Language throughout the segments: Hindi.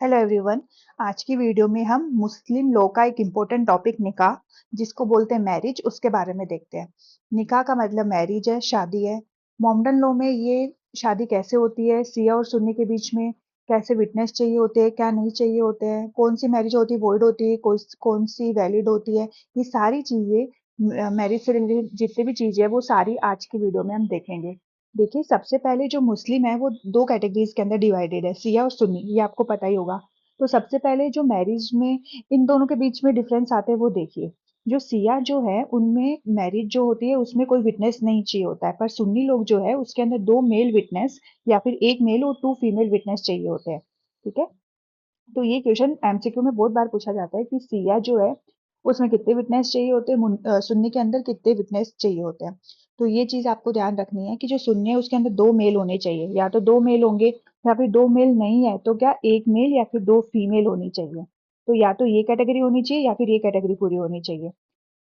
Hello everyone. आज की वीडियो में हम मुस्लिम लॉ का एक इम्पोर्टेंट टॉपिक निकाह, जिसको बोलते हैं मैरिज, उसके बारे में देखते हैं। निकाह का मतलब मैरिज है, शादी है। मोहम्मदन लॉ में ये शादी कैसे होती है, सिया और सुन्नी के बीच में कैसे विटनेस चाहिए होते हैं, क्या नहीं चाहिए होते हैं, कौन सी मैरिज होती है वॉइड होती है, कौन सी वैलिड होती है, ये सारी चीजें मैरिज से रिलेटेड जितनी भी चीजें हैं वो सारी आज की वीडियो में हम देखेंगे। देखिए, सबसे पहले जो मुस्लिम है वो दो कैटेगरीज के अंदर डिवाइडेड है, शिया और सुन्नी, ये आपको पता ही होगा। तो सबसे पहले जो मैरिज में इन दोनों के बीच में डिफरेंस आते हैं वो देखिए। जो शिया जो है उनमें मैरिज जो होती है उसमें कोई विटनेस नहीं चाहिए होता है, पर सुन्नी लोग जो है उसके अंदर दो मेल विटनेस या फिर एक मेल और टू फीमेल विटनेस चाहिए होते हैं। ठीक है। तो ये क्वेश्चन एमसीक्यू में बहुत बार पूछा जाता है कि सिया जो है उसमें कितने विटनेस चाहिए होते हैं, सुन्नी के अंदर कितने विटनेस चाहिए होते हैं। तो ये चीज आपको ध्यान रखनी है कि जो सुन्नी है उसके अंदर दो मेल होने चाहिए, या तो दो मेल होंगे या फिर दो मेल नहीं है तो क्या एक मेल या फिर दो फीमेल होनी चाहिए। तो या तो ये कैटेगरी होनी चाहिए या फिर ये कैटेगरी पूरी होनी चाहिए।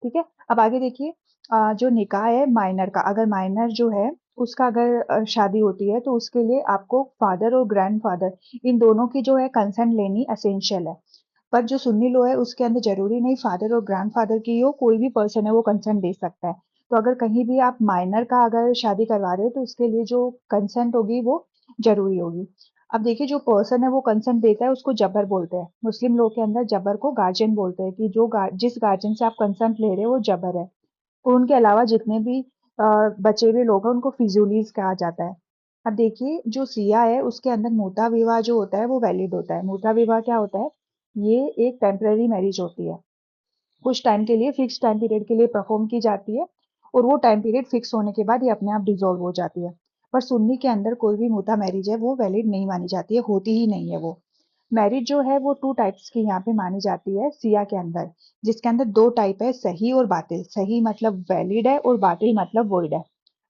ठीक है। अब आगे देखिए, जो निकाह है माइनर का, अगर माइनर जो है उसका अगर शादी होती है तो उसके लिए आपको फादर और ग्रैंडफादर इन दोनों की जो है कंसेंट लेनी एसेंशियल है। पर जो सुन्नी लॉ है उसके अंदर जरूरी नहीं फादर और ग्रैंडफादर की हो, कोई भी पर्सन है वो कंसेंट दे सकता है। तो अगर कहीं भी आप माइनर का अगर शादी करवा रहे हो तो उसके लिए जो कंसेंट होगी वो जरूरी होगी। अब देखिए, जो पर्सन है वो कंसेंट देता है उसको जबर बोलते हैं। मुस्लिम लोग के अंदर जबर को गार्जियन बोलते हैं, कि जो जिस गार्जियन से आप कंसेंट ले रहे हो वो जबर है। और उनके अलावा जितने भी बचे हुए लोग हैं उनको फिजूलीज कहा जाता है। अब देखिए, जो सिया है उसके अंदर मुता विवाह जो होता है वो वैलिड होता है। मुता विवाह क्या होता है? ये एक टेम्पररी मैरिज होती है, कुछ टाइम के लिए, फिक्स टाइम पीरियड के लिए परफॉर्म की जाती है, और वो टाइम पीरियड फिक्स होने के बाद ये अपने आप डिसॉल्व हो जाती है। पर सुन्नी के अंदर कोई भी मुता मैरिज है वो वैलिड नहीं मानी जाती है, होती ही नहीं है वो। मैरिज जो है वो टू टाइप्स की यहाँ पे मानी जाती है सिया के अंदर, जिसके अंदर दो टाइप है, सही और बातिल। सही मतलब वैलिड है और बातिल मतलब वॉइड है।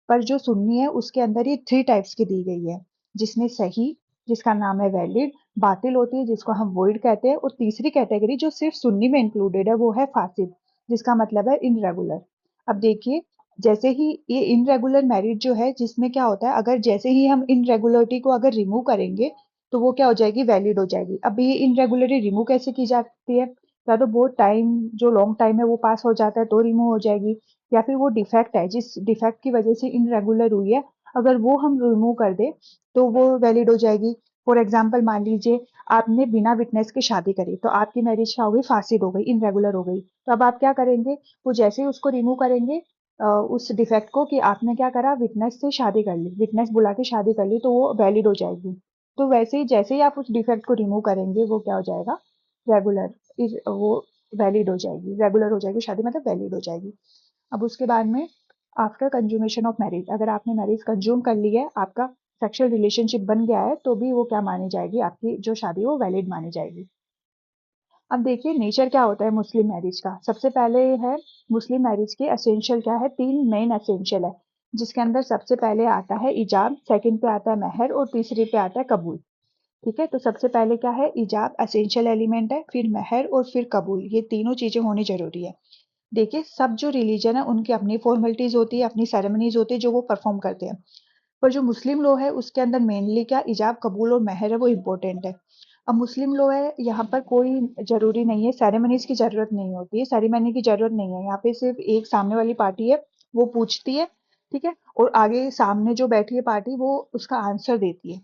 पर जो सुन्नी है उसके अंदर ये थ्री टाइप्स की दी गई है, जिसमें सही, जिसका नाम है वैलिड, बातिल होती है जिसको हम वॉइड कहते हैं, और तीसरी कैटेगरी जो सिर्फ सुन्नी में इंक्लूडेड है वो है फासिद, जिसका मतलब है इनरेगुलर। अब देखिए, जैसे ही ये इनरेगुलर मैरिज जो है जिसमें क्या होता है, अगर जैसे ही हम इनरेगुलरिटी को अगर रिमूव करेंगे तो वो क्या हो जाएगी, वैलिड हो जाएगी। अब ये इनरेगुलरिटी रिमूव कैसे की जाती है? या तो बहुत टाइम, जो लॉन्ग टाइम है वो पास हो जाता है तो रिमूव हो जाएगी, या फिर वो डिफेक्ट है जिस डिफेक्ट की वजह से इनरेगुलर हुई है, अगर वो हम रिमूव कर दे तो वो वैलिड हो जाएगी। फॉर एग्जाम्पल मान लीजिए, आपने बिना विटनेस के शादी करी तो आपकी मैरिज क्या हो गई, फासिद हो गई, इनरेगुलर हो गई। तो अब आप क्या करेंगे, वो जैसे ही उसको रिमूव करेंगे, उस डिफेक्ट को, कि आपने क्या करा, विटनेस से शादी कर ली, विटनेस बुला के शादी कर ली, तो वो वैलिड हो जाएगी। तो वैसे ही जैसे ही आप उस डिफेक्ट को रिमूव करेंगे वो क्या हो जाएगा, रेगुलर, वो वैलिड हो जाएगी, रेगुलर हो जाएगी शादी, मतलब वैलिड हो जाएगी। अब उसके बाद में, आफ्टर कंज्यूमेशन ऑफ मैरिज, अगर आपने मैरिज कंज्यूम कर ली है, आपका सेक्सुअल रिलेशनशिप बन गया है, तो भी वो क्या मानी जाएगी, आपकी जो शादी है वो वैलिड मानी जाएगी। अब देखिए, नेचर क्या होता है मुस्लिम मैरिज का। सबसे पहले है, मुस्लिम मैरिज के एसेंशियल क्या है, तीन मेन एसेंशियल है, जिसके अंदर सबसे पहले आता है इजाब, सेकंड पे आता है महर, और तीसरे पे आता है कबूल। ठीक है। तो सबसे पहले क्या है, इजाब एसेंशियल एलिमेंट है, फिर महर और फिर कबूल, ये तीनों चीजें होनी जरूरी है। देखिए, सब जो रिलीजन है उनकी अपनी फॉर्मेलिटीज होती है, अपनी सेरेमनीज होती है जो वो परफॉर्म करते हैं। पर जो मुस्लिम लॉ है उसके अंदर मेनली क्या, इजाब, कबूल और महर है, वो इम्पोर्टेंट है। अब मुस्लिम लॉ है, यहाँ पर कोई जरूरी नहीं है, सेरेमनीज की जरूरत नहीं होती है, सेरेमनी की जरूरत नहीं है, यहाँ पे सिर्फ एक सामने वाली पार्टी है, वो पूछती है, ठीक है, और आगे सामने जो बैठी है पार्टी वो उसका आंसर देती है।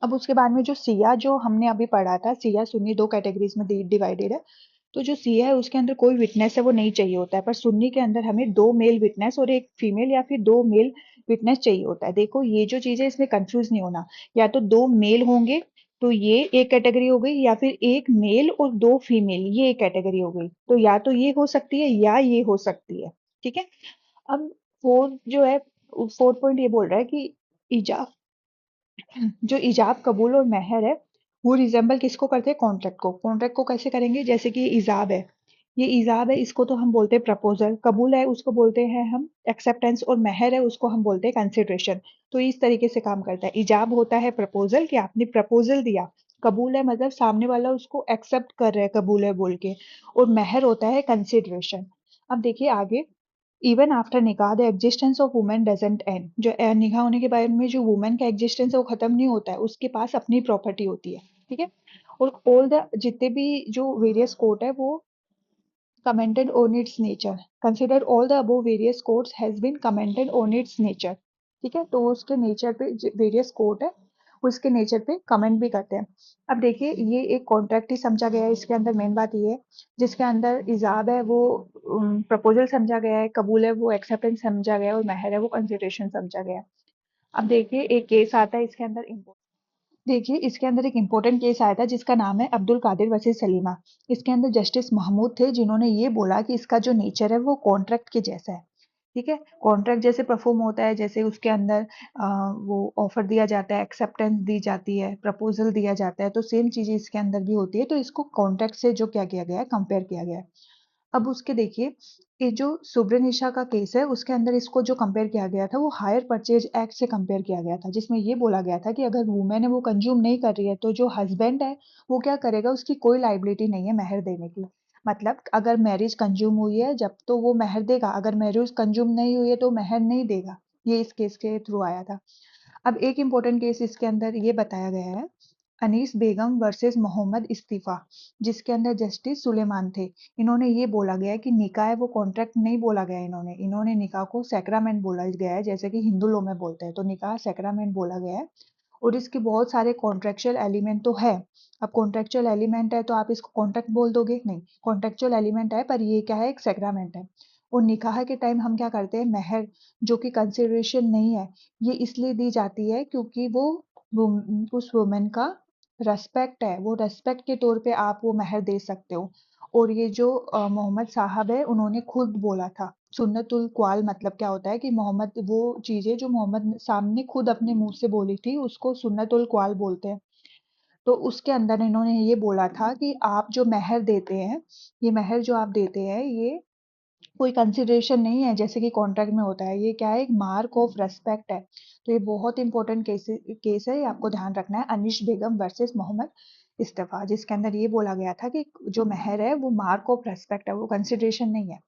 अब उसके बाद में जो सिया, जो हमने अभी पढ़ा था, सिया सुन्नी दो कैटेगरीज में डिवाइडेड है। तो जो सिया है उसके अंदर कोई विटनेस है वो नहीं चाहिए होता है, पर सुन्नी के अंदर हमें दो मेल विटनेस और एक फीमेल या फिर दो मेल विटनेस चाहिए होता है। देखो, ये जो चीज है इसमें कंफ्यूज नहीं होना, या तो दो मेल होंगे तो ये एक कैटेगरी हो गई, या फिर एक मेल और दो फीमेल ये एक कैटेगरी हो गई। तो या तो ये हो सकती है या ये हो सकती है। ठीक है। अब फोर्थ जो है, फोर्थ पॉइंट ये बोल रहा है कि इजा जो इजाब, कबूल और मेहर है, वो रिजेंबल किसको करते हैं, कॉन्ट्रैक्ट को। कॉन्ट्रैक्ट को कैसे करेंगे, जैसे कि इजाब है, ये इजाब है, इसको तो हम बोलते हैं प्रपोजल, कबूल है उसको बोलते हैं हम एक्सेप्टेंस, और मेहर है उसको हम बोलते हैं कंसिडरेशन। तो इस तरीके से काम करता है। इजाब होता है प्रपोजल, कि आपने प्रपोजल दिया, कबूल है मतलब सामने वाला उसको एक्सेप्ट कर रहा है, कबूल है बोल के, और मेहर होता है कंसिडरेशन। अब देखिए आगे, इवन आफ्टर निकाह the existence of women doesn't and, जो निकाह होने के बाद में जो वुमेन का एग्जिस्टेंस है वो खत्म नहीं होता है, उसके पास अपनी प्रॉपर्टी होती है। ठीक है। और ऑल द जितने भी जो वेरियस कोर्ट है वो commented on its nature. Consider all the above various courts has been commented on its nature. ठीक है, तो उसके नेचर पे वेरियस कोर्ट है, उसके नेचर पे कमेंट भी करते हैं। अब देखिए ये एक कॉन्ट्रैक्ट ही समझा गया है, इसके अंदर मेन बात ये है, जिसके अंदर इजाब है वो प्रपोजल समझा गया है, कबूल है वो एक्सेप्टेंस समझा गया है, और महर है वो कंसिडरेशन समझा गया है। अब देखिए एक केस आता है इसके अंदर, देखिए इसके अंदर एक इम्पोर्टेंट केस आया था जिसका नाम है अब्दुल कादिर वर्सेस सलीमा। इसके अंदर जस्टिस महमूद थे जिन्होंने ये बोला कि इसका जो नेचर है वो कॉन्ट्रैक्ट के जैसा है। ठीक है, कॉन्ट्रैक्ट जैसे परफॉर्म होता है, जैसे उसके अंदर वो ऑफर दिया जाता है, एक्सेप्टेंस दी जाती है, प्रपोजल दिया जाता है, तो सेम चीज इसके अंदर भी होती है। तो इसको कॉन्ट्रैक्ट से जो क्या किया गया है, कंपेयर किया गया है। अब उसके देखिए, ये जो सुब्रनिशा का केस है उसके अंदर इसको जो कंपेयर किया गया था वो हायर परचेज एक्ट से कंपेयर किया गया था, जिसमें ये बोला गया था कि अगर वुमेन है वो कंज्यूम नहीं कर रही है तो जो हस्बैंड है वो क्या करेगा, उसकी कोई लाइबिलिटी नहीं है महर देने की। मतलब अगर मैरिज कंज्यूम हुई है जब तो वो महर देगा, अगर मैरिज कंज्यूम नहीं हुई है तो महर नहीं देगा। ये इस केस के थ्रू आया था। अब एक इम्पोर्टेंट केस इसके अंदर ये बताया गया है, अनीस बेगम वर्सेस मोहम्मद इस्तीफा, जिसके अंदर जस्टिस सुलेमान थे। इन्होंने ये बोला गया है कि निकाह है वो कॉन्ट्रैक्ट नहीं बोला गया, इन्होंने इन्होंने निकाह को सैक्रामेंट बोला गया है, जैसे कि हिंदू लॉ में बोलते हैं, तो निकाह सैक्रामेंट बोला गया है। और इसके बहुत सारे कॉन्ट्रेक्चुअल एलिमेंट तो है। अब कॉन्ट्रेक्चुअल एलिमेंट है तो आप इसको कॉन्ट्रैक्ट बोल दोगे, नहीं, कॉन्ट्रेक्चुअल एलिमेंट है पर ये क्या है, एक सैक्रामेंट है। और निकाह के टाइम हम क्या करते हैं, महर जो कि कंसिडरेशन नहीं है, ये इसलिए दी जाती है क्योंकि वो उस वुमेन का रेस्पेक्ट है, वो रेस्पेक्ट के तौर पे आप वो महर दे सकते हो। और ये जो मोहम्मद साहब है उन्होंने खुद बोला था, सुन्नतुल क्वाल मतलब क्या होता है कि मोहम्मद वो चीजें जो मोहम्मद साहब ने खुद अपने मुंह से बोली थी उसको सुन्नतुल क्वाल बोलते हैं। तो उसके अंदर इन्होंने ये बोला था कि आप जो महर देते हैं, ये महर जो आप देते हैं ये कोई कंसिडरेशन नहीं है जैसे कि कॉन्ट्रैक्ट में होता है, ये क्या है, एक मार्क ऑफ रेस्पेक्ट है। तो ये बहुत इंपॉर्टेंट केस है, ये आपको ध्यान रखना है, अनिश बेगम वर्सेस मोहम्मद इस्तीफा, जिसके अंदर ये बोला गया था कि जो महर है वो मार्क ऑफ रेस्पेक्ट है, वो कंसिडरेशन नहीं है।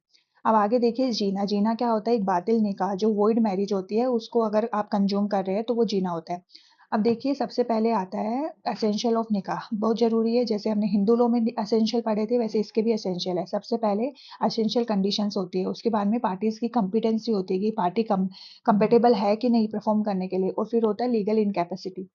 अब आगे देखिए, जीना, जीना क्या होता है, एक बातिल निकाह जो वॉइड मैरिज होती है उसको अगर आप कंज्यूम कर रहे हैं तो वो जीना होता है। अब देखिए सबसे पहले आता है एसेंशियल ऑफ निकाह, बहुत जरूरी है, जैसे हमने हिंदू लॉ में एसेंशियल पढ़े थे वैसे इसके भी एसेंशियल है। सबसे पहले एसेंशियल कंडीशंस होती है, उसके बाद में पार्टीज की कंपिटेंसी होती है कि पार्टी कंपेटेबल है कि नहीं परफॉर्म करने के लिए, और फिर होता है लीगल इनकैपेसिटी।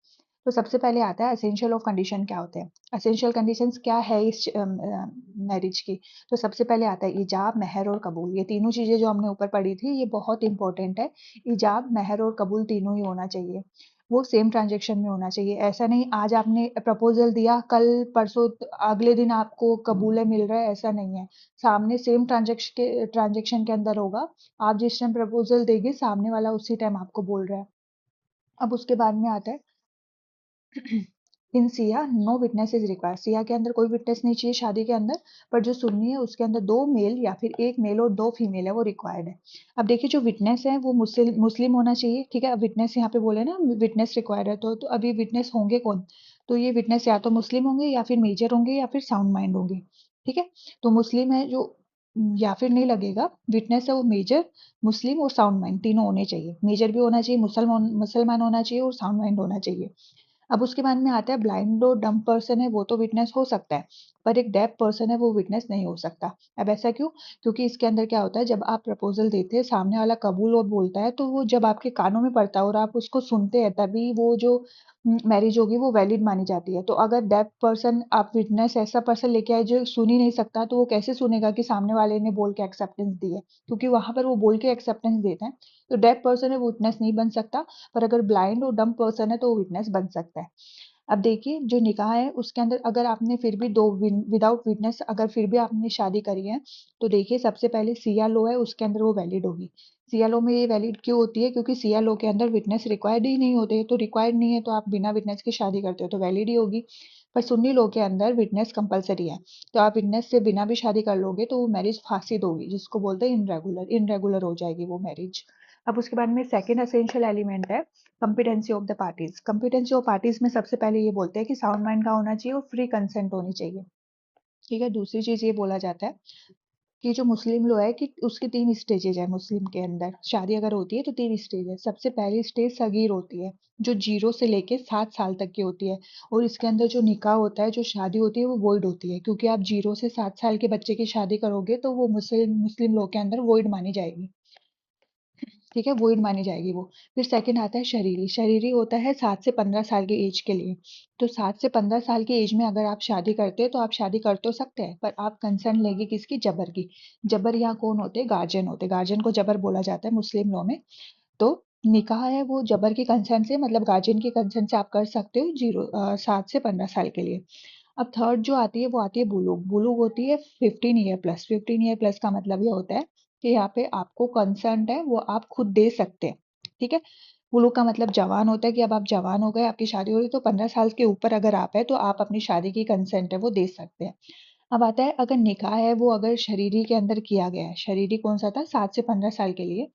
तो सबसे पहले आता है एसेंशियल ऑफ कंडीशन क्या होते हैं, एसेंशियल कंडीशंस क्या है इस मैरिज की। तो सबसे पहले आता है इजाब, महर और कबूल, ये तीनों चीजें जो हमने ऊपर पढ़ी थी ये बहुत इंपॉर्टेंट है। इजाब, महर और कबूल तीनों ही होना चाहिए, वो सेम ट्रांजेक्शन में होना चाहिए। ऐसा नहीं आज आपने प्रपोजल दिया कल परसों अगले दिन आपको कबूले मिल रहा है, ऐसा नहीं है। सामने सेम ट्रांजेक्शन के अंदर होगा, आप जिस टाइम प्रपोजल देंगे सामने वाला उसी टाइम आपको बोल रहा है। अब उसके बाद में आता है in Shia no witness is required, Shia के अंदर कोई विटनेस नहीं चाहिए शादी के अंदर, पर जो सुन्नी है उसके अंदर दो मेल या फिर एक मेल और दो फीमेल है वो रिक्वायर्ड है। अब देखिए जो विटनेस है वो मुस्लिम होना चाहिए, ठीक है। अब विटनेस यहाँ पे बोले ना विटनेस रिक्वायर्ड है, तो अभी विटनेस होंगे कौन, तो ये विटनेस या तो मुस्लिम होंगे या फिर मेजर होंगे या फिर साउंड माइंड होंगे, ठीक है। तो मुस्लिम है जो, या फिर नहीं लगेगा, विटनेस है वो मेजर, मुस्लिम और साउंड माइंड तीनों होने चाहिए, मेजर भी होना चाहिए, मुसलमान मुसलमान होना चाहिए और साउंड माइंड होना चाहिए। अब उसके बाद में आता है ब्लाइंड और डम्ब पर्सन है वो तो विटनेस हो सकता है, पर एक डेफ पर्सन है वो विटनेस नहीं हो सकता। अब ऐसा क्यों, क्योंकि इसके अंदर क्या होता है, जब आप प्रपोजल देते हैं सामने वाला कबूल और बोलता है तो वो जब आपके कानों में पड़ता है और आप उसको सुनते हैं तभी वो जो मैरिज होगी वो वैलिड मानी जाती है। तो अगर डेफ पर्सन आप विटनेस ऐसा पर्सन लेके आए जो सुन ही नहीं सकता, तो वो कैसे सुनेगा कि सामने वाले ने बोल के एक्सेप्टेंस दी है, क्योंकि वहां पर वो बोल के एक्सेप्टेंस देते हैं। तो डेफ पर्सन है वो विटनेस नहीं बन सकता, पर अगर ब्लाइंड और डम्ब पर्सन है तो वो विटनेस बन सकता है। अब देखिए जो निकाह है उसके अंदर अगर आपने फिर भी दो विदाउट विटनेस अगर फिर भी आपने शादी करी है, तो देखिए सबसे पहले सिया लो है उसके अंदर वो वैलिड होगी। सिया लो में ये वैलिड क्यों होती है, क्योंकि सिया लो के अंदर विटनेस रिक्वायर्ड ही नहीं होते, तो रिक्वायर्ड नहीं है तो आप बिना विटनेस की शादी करते हो तो वैलिड ही होगी। पर सुन्नी लो के अंदर विटनेस कंपलसरी है, तो आप विटनेस से बिना भी शादी कर लोगे तो वो मैरिज फासिद होगी, जिसको बोलते हैं इनरेगुलर, इनरेगुलर हो जाएगी वो मैरिज। अब उसके बाद में सेकंड एसेंशियल एलिमेंट है competency of the parties. Competency of parties में सबसे पहले ये बोलते हैं कि साउंड माइंड का होना चाहिए और फ्री कंसेंट होनी चाहिए, ठीक है। दूसरी चीज ये बोला जाता है कि जो मुस्लिम लॉ है कि उसके 3 स्टेजेज़ हैं मुस्लिम के अंदर। शादी अगर होती है तो 3 स्टेज है। सबसे पहली स्टेज सगीर होती है, जो 0 से लेके 7 साल तक की होती है और इसके अंदर जो निकाह होता है, जो शादी होती है वो वॉइड होती है क्योंकि आप 0 से 7 साल के बच्चे की शादी करोगे तो वो मुस्लिम मुस्लिम लॉ के अंदर वॉइड मानी जाएगी। ठीक है, वॉइड मानी जाएगी वो। फिर सेकंड आता है शरीरी। शरीरी होता है 7 से 15 साल की एज के लिए। तो 7 से 15 साल की एज में अगर आप शादी करते हैं तो आप शादी कर तो सकते हैं, पर आप कंसर्न लेंगे किसकी? जबर की। जबर यहाँ कौन होते हैं? गार्जियन होते हैं। गार्जियन को जबर बोला जाता है मुस्लिम लॉ में। तो निकाह है वो जबर की कंसेंट से, मतलब गार्जियन की कंसेंट से आप कर सकते हो 7 से 15 साल के लिए। अब थर्ड जो आती है वो आती है बुलूग। बुलूग होती है 15 ईयर प्लस। 15 ईयर प्लस का मतलब ये होता है कि यहाँ पे आपको कंसर्न है वो आप खुद दे सकते हैं। ठीक है, बुलूग का मतलब जवान होता है कि अब आप जवान हो गए, आपकी शादी हो गई, तो 15 साल के ऊपर अगर आप है तो आप अपनी शादी की कंसेंट है वो दे सकते हैं। अब आता है अगर निकाह है वो अगर शरीरी के अंदर किया गया है। शरीरी कौन सा था? 7 से 15 साल के लिए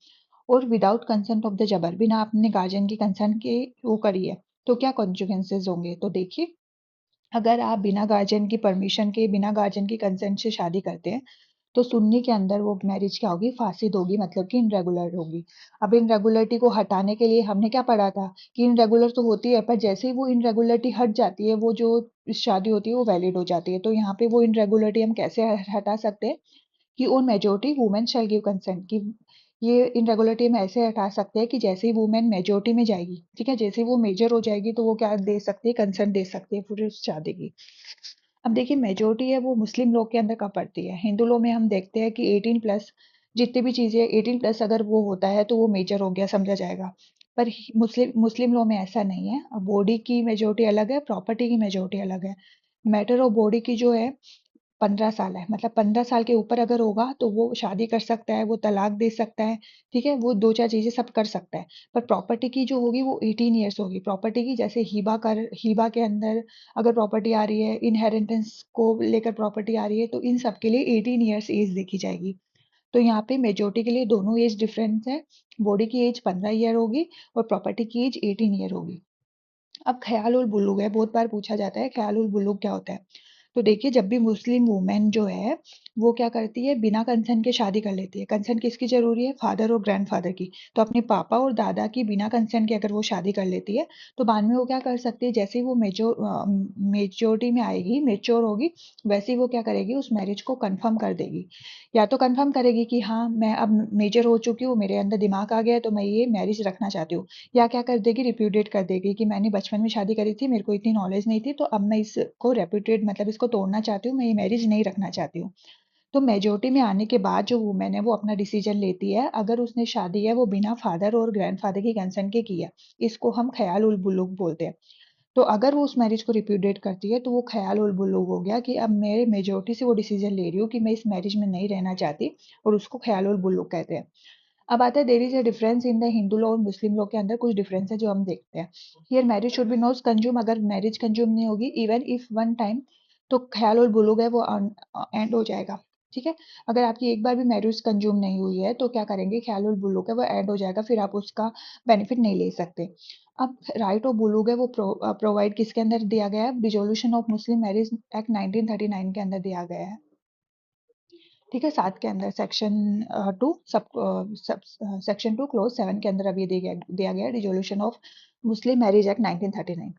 और विदाउट कंसेंट ऑफ द जबर, बिना अपने गार्जियन की कंसेंट के वो करी है। तो क्या कॉन्सिक्वेंसेज होंगे? तो देखिए, अगर आप बिना गार्जियन की परमिशन के, बिना गार्जियन की कंसेंट से शादी करते हैं तो सुन्नी के अंदर वो मैरिज क्या होगी? फासिद होगी, मतलब कि इनरेगुलर होगी। अब इनरेगुलरिटी को हटाने के लिए हमने क्या पढ़ा था कि इनरेगुलर तो होती है पर जैसे ही वो इनरेगुलरिटी हट जाती है, वो जो शादी होती है वो वैलिड हो जाती है। तो यहाँ पे वो इनरेगुलरिटी हम कैसे हटा सकते हैं कि on majority women shell give consent, कि ये इनरेगुलरिटी हम ऐसे हटा सकते हैं कि जैसे ही वुमेन मेजॉरिटी में जाएगी, ठीक है, जैसे ही वो मेजर हो जाएगी तो वो क्या दे सकती है? कंसेंट दे सकती है पूरी उस शादी की। अब देखिए, मेजॉरिटी है वो मुस्लिम लोग के अंदर कब पड़ती है? हिंदू लोग में हम देखते हैं कि 18 प्लस जितनी भी चीजें 18 प्लस अगर वो होता है तो वो मेजर हो गया समझा जाएगा। पर मुस्लिम मुस्लिम लॉ में ऐसा नहीं है। बॉडी की मेजॉरिटी अलग है, प्रॉपर्टी की मेजॉरिटी अलग है। मैटर ऑफ बॉडी की जो है 15 साल है, मतलब 15 साल के ऊपर अगर होगा तो वो शादी कर सकता है, वो तलाक दे सकता है, ठीक है, वो 2-4 चीज़ें सब कर सकता है। पर प्रॉपर्टी की जो होगी वो 18 इयर्स होगी। प्रॉपर्टी की जैसे हिबा के अंदर अगर प्रॉपर्टी आ रही है, इनहेरिटेंस को लेकर प्रॉपर्टी आ रही है, तो इन सब के लिए 18 इयर्स एज देखी जाएगी। तो यहाँ पे मेजॉरिटी के लिए दोनों एज डिफरेंस है। बॉडी की एज 15 ईयर होगी और प्रॉपर्टी की एज 18 ईयर होगी। अब ख्याल उल बुलूग है, बहुत बार पूछा जाता है ख्याल उल बुलूग क्या होता है? तो देखिए, जब भी मुस्लिम वुमेन जो है वो क्या करती है? बिना कंसेंट के शादी कर लेती है। कंसेंट किसकी जरूरी है? फादर और ग्रैंडफादर की। तो अपने पापा और दादा की बिना कंसेंट के अगर वो शादी कर लेती है तो बाद में वो क्या कर सकती है? जैसे ही वो मेच्योरिटी में आएगी, मेच्योर होगी, वैसे ही वो क्या करेगी? उस मैरिज को कंफर्म कर देगी। या तो कंफर्म करेगी कि हाँ मैं अब मेजर हो चुकी हूँ, मेरे अंदर दिमाग आ गया है तो मैं ये मैरिज रखना चाहती हूँ। या क्या कर देगी? रिप्यूडिएट कर देगी कि मैंने बचपन में शादी करी थी, मेरे को इतनी नॉलेज नहीं थी, तो अब मैं इसको रेप्यूडिएट मतलब इसको तोड़ना चाहती हूँ, मैं ये मैरिज नहीं रखना चाहती हूँ। तो मेजोरिटी में आने के बाद जो वुमेन है वो अपना डिसीजन लेती है, अगर उसने शादी है वो बिना फादर और ग्रैंडफादर की कंसेंट के की है। इसको हम ख्याल उल बुलूग बोलते हैं। तो अगर वो उस मैरिज को रिप्यूडिएट करती है तो वो ख्याल उल बुलूग हो गया कि अब मेरे मेजोरिटी से वो डिसीजन ले रही हूँ कि मैं इस मैरिज में नहीं रहना चाहती, और उसको ख्याल उल बुलूग कहते हैं। अब आता है there is a difference in the Hindu law और मुस्लिम लॉ के अंदर कुछ डिफरेंस है जो हम देखते हैं। Here marriage should be not consume, अगर मैरिज कंज्यूम नहीं होगी इवन इफ वन टाइम, तो ख्याल और बुलूग है वो एंड हो जाएगा। ठीक है, अगर आपकी एक बार भी मैरिज कंज्यूम नहीं हुई है तो क्या करेंगे? ख्याल और बुलूग है वो एंड हो जाएगा, फिर आप उसका बेनिफिट नहीं ले सकते। अब राइट और बुलूग है वो प्रोवाइड किसके अंदर दिया गया है? Dissolution of Muslim marriage act 1939 के अंदर दिया गया है। ठीक है, 7 के अंदर सेक्शन 2 सेक्शन 2 क्लोज 7 के अंदर अभी दिया गया resolution of Muslim marriage act 1939।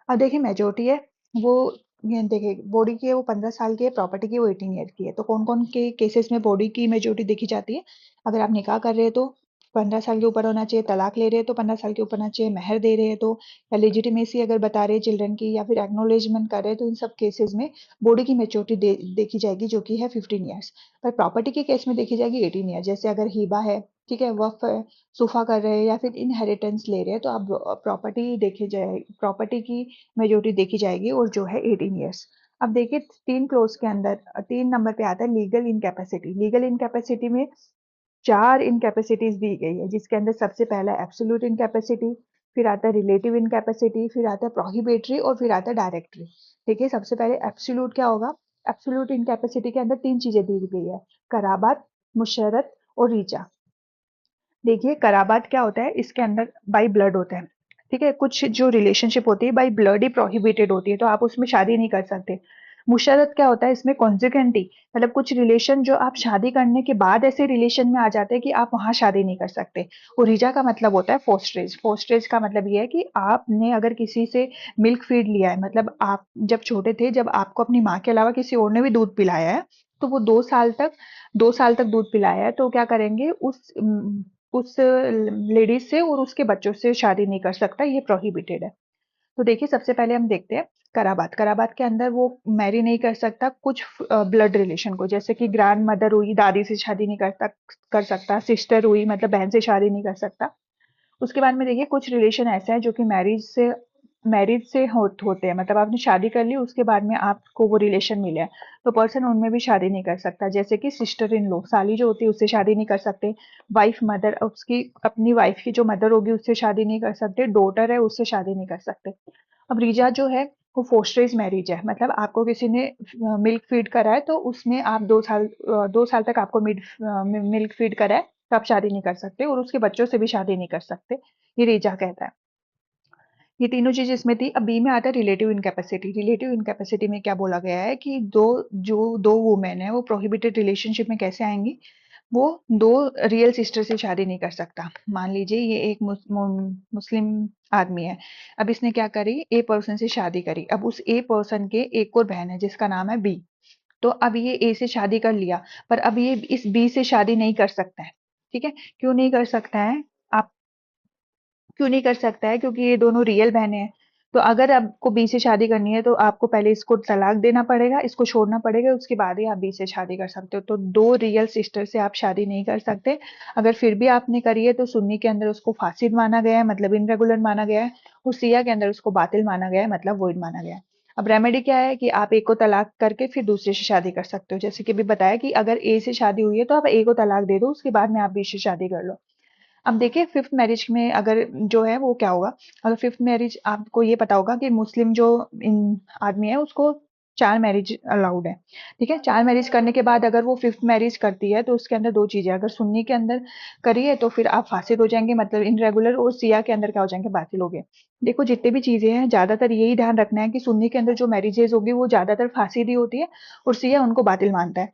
अब देखिए, मेजोरिटी है वो, ये देखिए बॉडी की है वो 15 साल की है, प्रॉपर्टी की वो 18 ईयर की है। तो कौन कौन के केसेस में बॉडी की मेजोरिटी देखी जाती है? अगर आप निकाह कर रहे हैं तो 15 साल के ऊपर होना चाहिए, तलाक ले रहे हैं तो 15 साल के ऊपर होना चाहिए, मेहर दे रहे हैं तो, या लेजिटिमेसी अगर बता रहे हैं चिल्ड्रन की, या फिर एक्नोलेजमेंट कर रहे हैं, तो इन सब केसेस में बॉडी की मेच्योरिटी देखी जाएगी जो कि है 15 ईयर्स। पर प्रॉपर्टी के केस में देखी जाएगी 18 ईयर। जैसे अगर हिबा है, ठीक है, वक्फ है, सुफा कर रहे हैं या फिर इनहेरिटेंस ले रहे हैं, तो अब प्रॉपर्टी देखी जाए, प्रॉपर्टी की मेजोरिटी देखी जाएगी और जो है 18 ईयर्स। अब देखिए, 3 क्लोज के अंदर 3 नंबर पे आता है लीगल इनकैपेसिटी। लीगल इनकैपेसिटी में 4 इनकैपेसिटीज दी गई है, जिसके अंदर सबसे पहला एब्सोल्यूट इनकैपेसिटी, फिर आता है रिलेटिव इनकैपेसिटी, फिर आता है प्रोहिबिटरी और फिर आता है डायरेक्टरी। देखिए, सबसे पहले एब्सोल्यूट क्या होगा? एब्सोल्यूट इनकैपेसिटी के अंदर 3 चीजें दी गई है, कराबात, मुशर्रत और रीचा। देखिए, कराबात क्या होता है? इसके अंदर बाई ब्लड होता है। ठीक है, कुछ जो रिलेशनशिप होती है बाई ब्लड ही प्रोहिबिटेड होती है, तो आप उसमें शादी नहीं कर सकते। मुशर्रत क्या होता है इसमें? कॉन्सिक्वेंटली, मतलब कुछ रिलेशन जो आप शादी करने के बाद ऐसे रिलेशन में आ जाते हैं कि आप वहां शादी नहीं कर सकते। और रिजा का मतलब होता है फोस्ट्रेज। फोस्ट्रेज का मतलब ये है कि आपने अगर किसी से मिल्क फीड लिया है, मतलब आप जब छोटे थे, जब आपको अपनी माँ के अलावा किसी और ने भी दूध पिलाया है, तो वो 2 साल तक दूध पिलाया है, तो क्या करेंगे, उस लेडीज से और उसके बच्चों से शादी नहीं कर सकता, ये प्रोहिबिटेड है। तो देखिए, सबसे पहले हम देखते हैं कराबात। कराबात के अंदर वो मैरी नहीं कर सकता कुछ ब्लड रिलेशन को, जैसे कि ग्रैंड मदर हुई, दादी से शादी नहीं कर सकता, सिस्टर हुई मतलब बहन से शादी नहीं कर सकता। उसके बाद में देखिए, कुछ रिलेशन ऐसे हैं जो कि मैरिज से होते हैं, मतलब आपने शादी कर ली, उसके बाद में आपको वो रिलेशन मिले हैं, तो पर्सन उनमें भी शादी नहीं कर सकता। जैसे कि सिस्टर इन लॉ, साली जो होती है उससे शादी नहीं कर सकते। वाइफ मदर, उसकी अपनी वाइफ की जो मदर होगी उससे शादी नहीं कर सकते। डॉटर है उससे शादी नहीं कर सकते। अब रीजा जो है वो फोस्टेज मैरिज है, मतलब आपको किसी ने मिल्क फीड करा है, तो उसमें आप 2 साल तक आपको मिल्क फीड करा है, तो आप शादी नहीं कर सकते, और उसके बच्चों से भी शादी नहीं कर सकते। ये रीजा कहता है। ये तीनों चीज़ इसमें थी। अब बी में आता है रिलेटिव इनकैपेसिटी। रिलेटिव इनकैपेसिटी में क्या बोला गया है कि दो वुमेन है वो प्रोहिबिटेड रिलेशनशिप में कैसे आएंगी? वो दो रियल सिस्टर से शादी नहीं कर सकता। मान लीजिए ये एक मुस्लिम आदमी है। अब इसने क्या करी, ए पर्सन से शादी करी। अब उस ए पर्सन के एक और बहन है जिसका नाम है बी। तो अब ये ए से शादी कर लिया, पर अब ये इस बी से शादी नहीं कर सकता है। ठीक है, क्यों नहीं कर सकता है? आप क्यों नहीं कर सकता है? क्योंकि ये दोनों रियल बहनें हैं। तो अगर आपको बी से शादी करनी है तो आपको पहले इसको तलाक देना पड़ेगा, इसको छोड़ना पड़ेगा, उसके बाद ही आप बी से शादी कर सकते हो। तो दो रियल सिस्टर से आप शादी नहीं कर सकते। अगर फिर भी आपने करी है तो सुन्नी के अंदर उसको फासिद माना गया है, मतलब इनरेगुलर माना गया है, और सिया के अंदर उसको बातिल माना गया है, मतलब वोइड माना गया है। अब रेमेडी क्या है कि आप एक को तलाक करके फिर दूसरे से शादी कर सकते हो। जैसे कि अभी बताया कि अगर ए से शादी हुई है तो आप ए को तलाक दे दो, उसके बाद में आप बी से शादी कर लो। अब देखिए, फिफ्थ मैरिज में अगर जो है वो क्या होगा? अगर फिफ्थ मैरिज, आपको ये पता होगा कि मुस्लिम जो इन आदमी है उसको 4 मैरिज अलाउड है। ठीक है, 4 मैरिज करने के बाद अगर वो फिफ्थ मैरिज करती है तो उसके अंदर दो चीजें, अगर सुन्नी के अंदर करी है तो फिर आप फासिद हो जाएंगे, मतलब इनरेगुलर, और सिया के अंदर क्या हो जाएंगे, बातिल हो गए। देखो, जितने भी चीजें हैं ज्यादातर यही ध्यान रखना है कि सुन्नी के अंदर जो मैरिजेज होगी वो ज्यादातर फासिद ही होती है, और सिया उनको बातिल मानता है।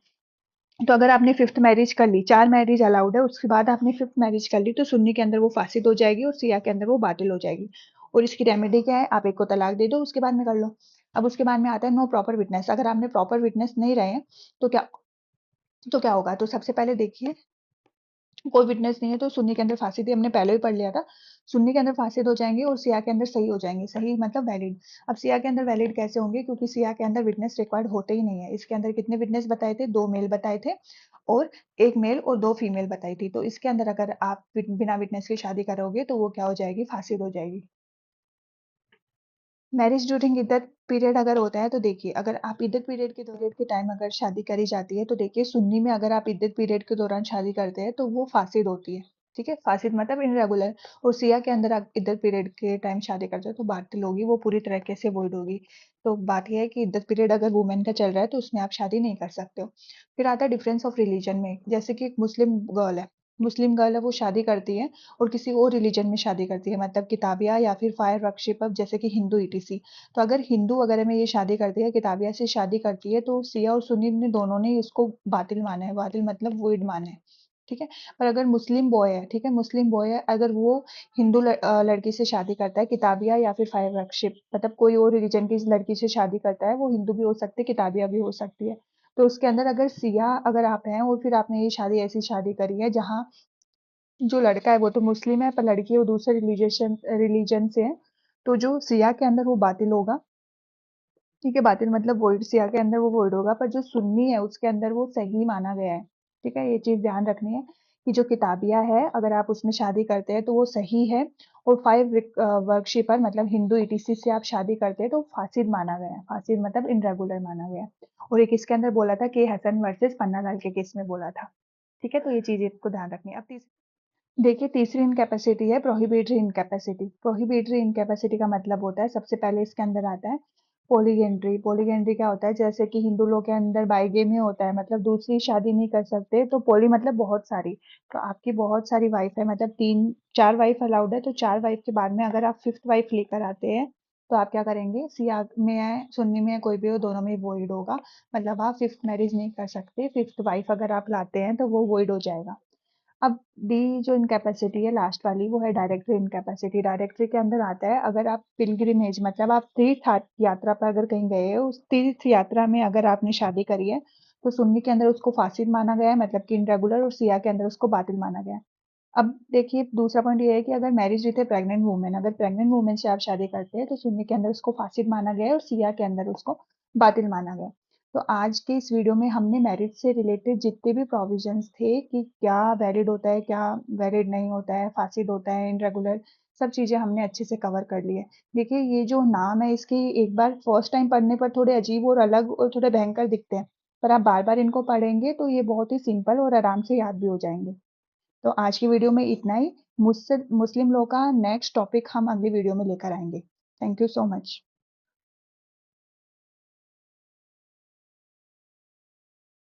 तो अगर आपने फिफ्थ मैरिज कर ली, 4 मैरिज अलाउड है, उसके बाद आपने फिफ्थ मैरिज कर ली, तो सुन्नी के अंदर वो फासिद हो जाएगी और सिया के अंदर वो बातिल हो जाएगी। और इसकी रेमेडी क्या है? आप एक को तलाक दे दो, उसके बाद में कर लो। अब उसके बाद में आता है नो प्रॉपर विटनेस। अगर आपने प्रॉपर विटनेस नहीं रहे तो क्या होगा? तो सबसे पहले देखिए, कोई विटनेस नहीं है तो सुन्नी के अंदर फांसी, हमने पहले ही पढ़ लिया था। सुन्नी के अंदर फासिद हो जाएंगे और सिया के अंदर सही हो जाएंगे। सही मतलब वैलिड। अब सिया के अंदर वैलिड कैसे होंगे? क्योंकि सिया के अंदर विटनेस रिक्वायर्ड होते ही नहीं है। इसके अंदर कितने विटनेस बताए थे? 2 मेल बताए थे, और 1 मेल और 2 फीमेल बताई थी। तो इसके अंदर अगर आप बिना विटनेस के शादी करोगे तो वो क्या हो जाएगी? फासिद हो जाएगी। मैरिज ड्यूरिंग इद्दत पीरियड अगर होता है तो देखिए, अगर आप इद्दत पीरियड के टाइम अगर शादी करी जाती है तो देखिए, सुन्नी में अगर आप इद्दत पीरियड के दौरान शादी करते हैं तो वो फासिद होती है। ठीक है, फासिद मतलब इनरेगुलर। और सिया के अंदर आप इद्दत पीरियड के टाइम शादी करते हो तो बातिल होगी, वो पूरी तरीके से वॉइड होगी। तो बात यह है कि इद्दत पीरियड अगर वुमेन का चल रहा है तो उसमें आप शादी नहीं कर सकते हो। फिर आता है डिफरेंस ऑफ रिलीजन में। जैसे कि एक मुस्लिम गर्ल है, वो शादी करती है और किसी और रिलीजन में शादी करती है, मतलब किताबिया या फिर फायर वर्कशिप, जैसे कि हिंदू ईटीसी। तो अगर हिंदू वगैरह में ये शादी करती है, किताबिया से शादी करती है, तो सिया और सुन्नी ने दोनों ने इसको बातिल माना है। बातिल मतलब वोइड माना है। ठीक है। पर अगर मुस्लिम बॉय है, ठीक है, मुस्लिम बॉय है, अगर वो हिंदू लड़की से शादी करता है, किताबिया या फिर फायर वर्कशिप, मतलब कोई और रिलीजन की लड़की से शादी करता है, वो हिंदू भी हो सकती है, किताबिया भी हो सकती है। तो उसके अंदर अगर सिया अगर आप हैं और फिर आपने ये शादी ऐसी शादी करी है जहाँ जो लड़का है वो तो मुस्लिम है, पर लड़की है वो दूसरे रिलीजन रिलीजन से है, तो जो सिया के अंदर वो बातिल होगा। ठीक है, बातिल मतलब वोइड। सिया के अंदर वो वोइड होगा, पर जो सुन्नी है उसके अंदर वो सही माना गया है। ठीक है, ये चीज ध्यान रखनी है कि जो किताबिया है अगर आप उसमें शादी करते हैं तो वो सही है, और फाइव वर्कशीपर मतलब हिंदू ईटीसी से आप शादी करते हैं तो फासिद माना गया है। फासिद मतलब इनरेगुलर माना गया है। और एक इसके अंदर बोला था कि हसन वर्सेस पन्ना लाल के केस में बोला था। ठीक है, तो ये चीज को ध्यान रखनी है। अब देखिए, तीसरी इनकैपेसिटी है प्रोहिबिटरी इनकैपेसिटी। प्रोहिबिटरी इनकैपेसिटी का मतलब होता है, सबसे पहले इसके अंदर आता है पॉलीगेंट्री। पॉलीगेंट्री क्या होता है? जैसे कि हिंदू लोग के अंदर बाइगेमी होता है, मतलब दूसरी शादी नहीं कर सकते। तो पॉली मतलब बहुत सारी। तो आपकी बहुत सारी वाइफ है, मतलब 3 4 वाइफ अलाउड है, तो 4 वाइफ के बाद में अगर आप फिफ्थ वाइफ लेकर आते हैं तो आप क्या करेंगे, सिया में है, सुन्नी में है, कोई भी हो, दोनों में वोइड होगा। मतलब आप फिफ्थ मैरिज नहीं कर सकते, फिफ्थ वाइफ अगर आप लाते हैं तो वो वोइड हो जाएगा। अब डी जो इनकैपेसिटी है लास्ट वाली, वो है डायरेक्टरी इनकैपेसिटी। डायरेक्टरी के अंदर आता है अगर आप पिलग्रिमेज मतलब आप तीर्थ यात्रा पर अगर कहीं गए हो, उस तीर्थ यात्रा में अगर आपने शादी करी है, तो सुन्नी के अंदर उसको फासिद माना गया है, मतलब कि इनरेगुलर, और सिया के अंदर उसको बातिल माना गया है। अब देखिए दूसरा पॉइंट ये है कि अगर marriage with A pregnant women, अगर प्रेग्नेंट वुमेन से आप शादी करते हैं तो सुन्नी के अंदर उसको फासिद माना गया है और सिया के अंदर उसको बातिल माना गया है। तो आज के इस वीडियो में हमने मैरिज से रिलेटेड जितने भी प्रोविजंस थे कि क्या वैलिड होता है, क्या वैलिड नहीं होता है, फासिद होता है, इनरेगुलर, सब चीजें हमने अच्छे से कवर कर ली है। देखिए ये जो नाम है इसकी एक बार फर्स्ट टाइम पढ़ने पर थोड़े अजीब और अलग और थोड़े भयंकर दिखते हैं, पर आप बार बार इनको पढ़ेंगे तो ये बहुत ही सिंपल और आराम से याद भी हो जाएंगे। तो आज की वीडियो में इतना ही। मुझसे मुस्लिम लॉ का नेक्स्ट टॉपिक हम अगली वीडियो में लेकर आएंगे। Thank you so much.